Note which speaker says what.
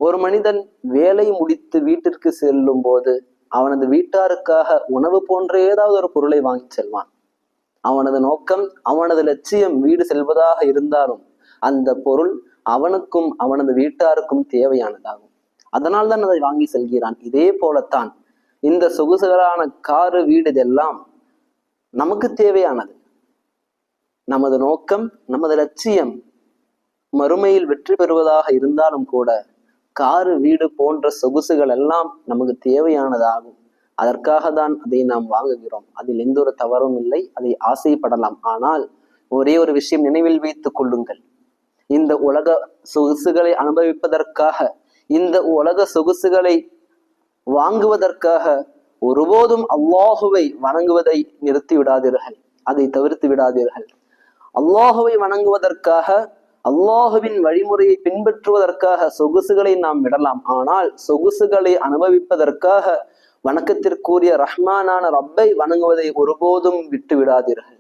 Speaker 1: ஒரு மனிதன் வேலை முடித்து வீட்டிற்கு செல்லும் போது அவனது வீட்டாருக்காக உணவு போன்ற ஏதாவது ஒரு பொருளை வாங்கி செல்வான். அவனது நோக்கம், அவனது லட்சியம் வீடு செல்வதாக இருந்தாலும் அந்த பொருள் அவனுக்கும் அவனது வீட்டாருக்கும் தேவையானதாகும். அதனால் தான் அதை வாங்கி செல்கிறான். இதே போலத்தான் இந்த சொகுசுகளான காரு, வீடு இதெல்லாம் நமக்கு தேவையானது. நமது நோக்கம், நமது லட்சியம் மறுமையில் வெற்றி பெறுவதாக இருந்தாலும் கூட காரு, வீடு போன்ற சொகுசுகள் எல்லாம் நமக்கு தேவையானதாகும். அதற்காக தான் அதை நாம் வாங்குகிறோம். அதில் எந்த ஒரு தவறும் இல்லை. அதை ஆசைப்படலாம். ஆனால் ஒரே ஒரு விஷயம் நினைவில் வைத்துக் கொள்ளுங்கள். இந்த உலக சொகுசுகளை அனுபவிப்பதற்காக, இந்த உலக சொகுசுகளை வாங்குவதற்காக ஒருபோதும் அல்லாஹுவை வணங்குவதை நிறுத்தி விடாதீர்கள். அதை தவிர்த்து விடாதீர்கள். அல்லாஹுவை வணங்குவதற்காக, அல்லாஹுவின் வழிமுறையை பின்பற்றுவதற்காக சொகுசுகளை நாம் விடலாம். ஆனால் சொகுசுகளை அனுபவிப்பதற்காக வணக்கத்திற்குரிய ரஹ்மானான ரப்பை வணங்குவதை ஒருபோதும் விட்டு விடாதீர்கள்.